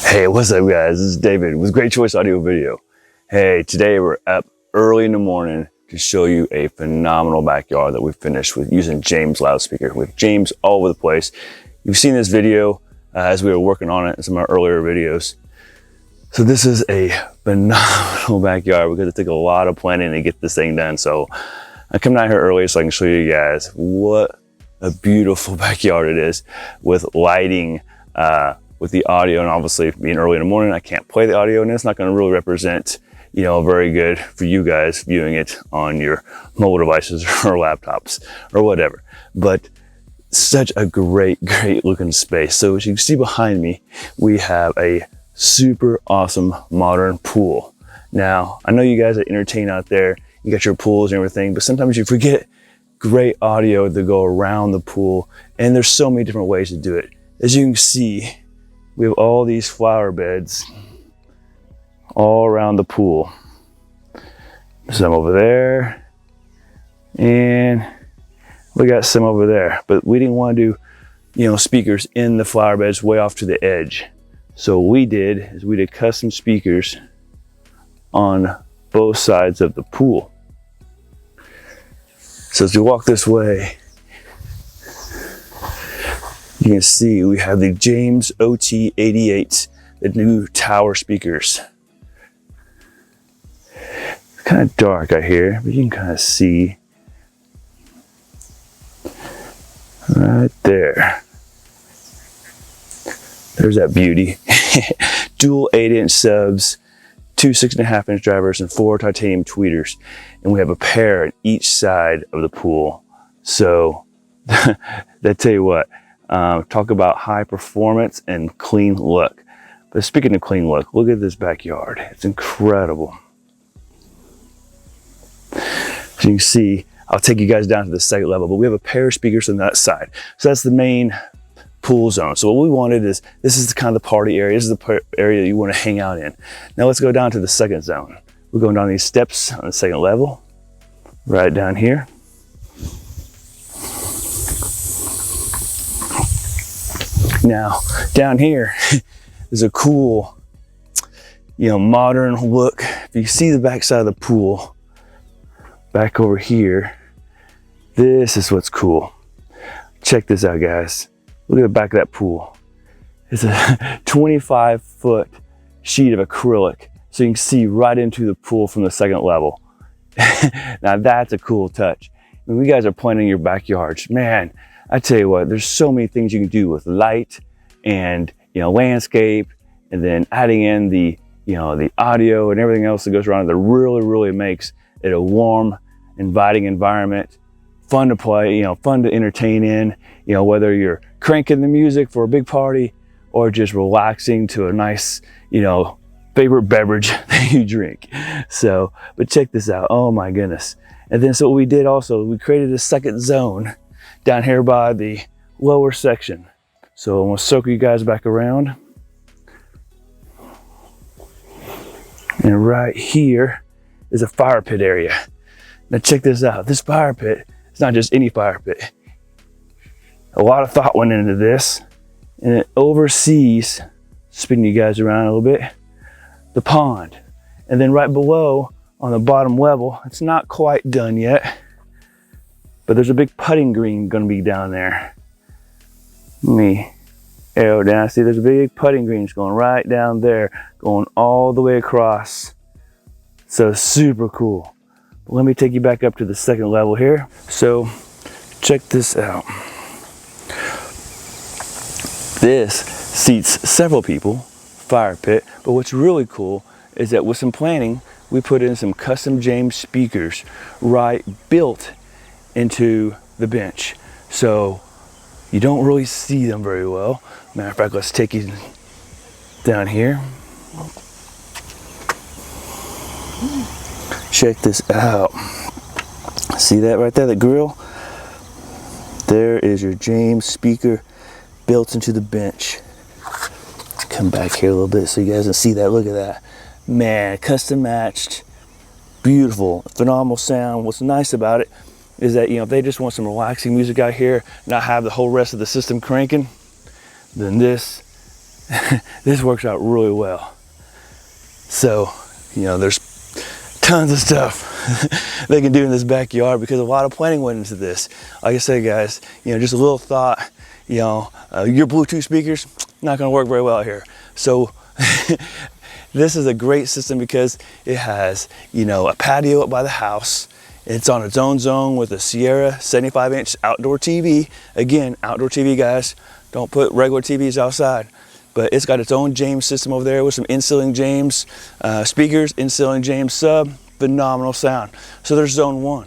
Hey, what's up guys? This is David with Great Choice Audio Video. Hey, today we're up early in the morning to show you a phenomenal backyard that we finished with using James Loudspeaker. With James all over the place. You've seen this video as we were working on it in some of our earlier videos. So this is a phenomenal backyard. We're going to take a lot of planning to get this thing done. So I come down here early so I can show you guys what a beautiful backyard it is with lighting, with the audio, and obviously being early in the morning, I can't play the audio and it's not going to really represent, you know, very good for you guys viewing it on your mobile devices or laptops or whatever. But such a great looking space. So as you can see behind me, we have a super awesome modern pool. Now, I know you guys that entertain out there, you got your pools and everything, but sometimes you forget great audio to go around the pool, and there's so many different ways to do it. As you can see, we have all these flower beds all around the pool. Some over there, and we got some over there. But we didn't want to do, you know, speakers in the flower beds way off to the edge. So what we did is we did custom speakers on both sides of the pool. So as we walk this way, you can see we have the James OT88, the new tower speakers. It's kind of dark out here, but you can kind of see right there. There's that beauty. Dual 8-inch subs, 2 6.5-inch drivers, and 4 titanium tweeters. And we have a pair on each side of the pool. So I tell you what, talk about high performance and clean look. But speaking of clean look, look at this backyard. It's incredible. As you can see, I'll take you guys down to the second level, but we have a pair of speakers on that side. So that's the main pool zone. So what we wanted is, this is the kind of the party area. This is the area that you want to hang out in. Now let's go down to the second zone. We're going down these steps on the second level, right down here. Now, down here is a cool, you know, modern look. If you see the back side of the pool, back over here, this is what's cool. Check this out, guys. Look at the back of that pool. It's a 25-foot sheet of acrylic, so you can see right into the pool from the second level. Now that's a cool touch. When you guys are planning your backyards, man, I tell you what, there's so many things you can do with light and, you know, landscape, and then adding in the, you know, the audio and everything else that goes around it that really makes it a warm, inviting environment, fun to play, you know, fun to entertain in, you know, whether you're cranking the music for a big party or just relaxing to a nice, you know, favorite beverage that you drink. So, but check this out. Oh my goodness. And then so what we did also, we created a second zone down here by the lower section. So I'm gonna circle you guys back around. And right here is a fire pit area. Now check this out. This fire pit, it's not just any fire pit. A lot of thought went into this, and it oversees, spinning you guys around a little bit, the pond. And then right below on the bottom level, it's not quite done yet, but there's a big putting green gonna be down there. Let me arrow down. See, there's a big putting greens going right down there, going all the way across. So super cool. But let me take you back up to the second level here. So check this out. This seats several people, fire pit, but what's really cool is that with some planning, we put in some custom James speakers right built into the bench. So you don't really see them very well. Matter of fact, let's take you down here. Check this out. See that right there, the grill? There is your James speaker built into the bench. Come back here a little bit so you guys can see that. Look at that. Man, custom matched, beautiful, phenomenal sound. What's nice about it is that, you know, if they just want some relaxing music out here, not have the whole rest of the system cranking, then this this works out really well. So, you know, there's tons of stuff they can do in this backyard because a lot of planning went into this. Like I said, guys, you know, just a little thought, you know, your Bluetooth speakers, not gonna work very well here. So this is a great system because it has, you know, a patio up by the house. It's on its own zone with a Seura 75-inch outdoor TV. Again, outdoor TV, guys, don't put regular TVs outside. But it's got its own James system over there with some in-ceiling James speakers, in-ceiling James sub, phenomenal sound. So there's zone 1.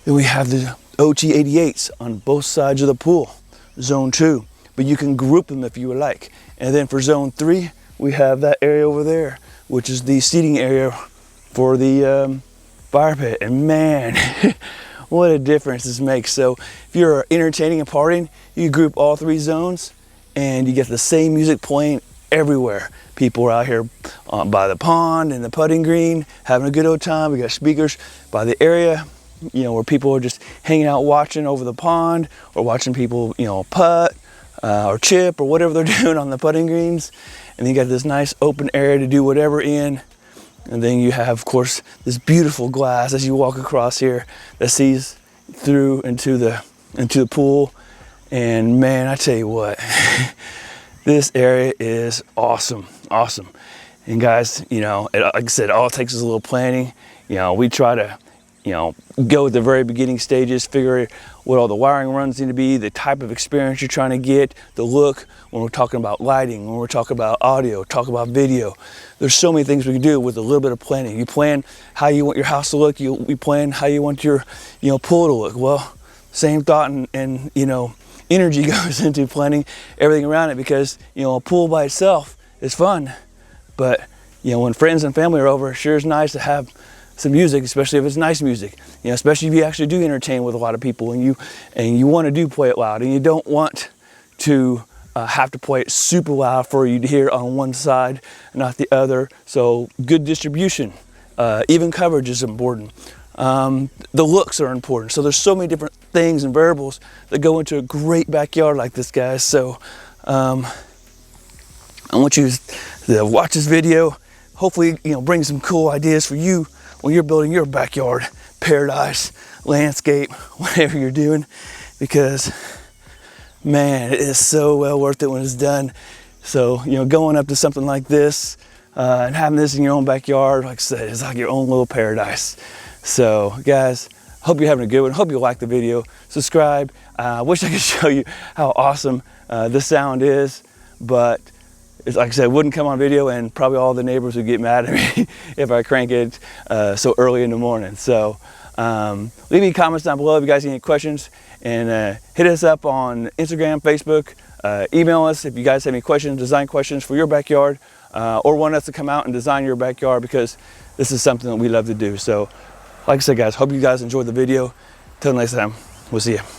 Then we have the OT88s on both sides of the pool, zone 2. But you can group them if you would like. And then for zone 3, we have that area over there, which is the seating area for the fire pit. And man, what a difference this makes. So if you're entertaining and partying, you group all 3 zones and you get the same music playing everywhere. People are out here by the pond and the putting green, having a good old time. We got speakers by the area, you know, where people are just hanging out watching over the pond or watching people, you know, putt or chip or whatever they're doing on the putting greens. And then you got this nice open area to do whatever in. And then you have, of course, this beautiful glass as you walk across here that sees through into the pool. And man, I tell you what, this area is awesome, awesome. And guys, you know, like I said, all it takes is a little planning. You know, we try to, you know, go at the very beginning stages, figure what all the wiring runs need to be, the type of experience you're trying to get, the look, when we're talking about lighting, when we're talking about audio, talk about video. There's so many things we can do with a little bit of planning. You plan how you want your house to look, we plan how you want your, you know, pool to look. Well, same thought and you know, energy goes into planning everything around it because, you know, a pool by itself is fun, but, you know, when friends and family are over, it sure is nice to have some music, especially if it's nice music, you know, especially if you actually do entertain with a lot of people and you want to do play it loud and you don't want to have to play it super loud for you to hear on one side, not the other. So good distribution, even coverage is important. The looks are important. So there's so many different things and variables that go into a great backyard like this, guys. So I want you to watch this video. Hopefully, you know, bring some cool ideas for you when you're building your backyard paradise, landscape, whatever you're doing, because man, it is so well worth it when it's done. So, you know, going up to something like this and having this in your own backyard, like I said, it's like your own little paradise. So guys, hope you're having a good one. Hope you like the video. Subscribe. I wish I could show you how awesome this sound is, but it's, like I said, it wouldn't come on video and probably all the neighbors would get mad at me if I crank it so early in the morning. So leave me comments down below if you guys have any questions, and hit us up on Instagram, Facebook, email us if you guys have any questions, design questions for your backyard, or want us to come out and design your backyard, because this is something that we love to do. So like I said, guys, hope you guys enjoyed the video. Till next time, we'll see you.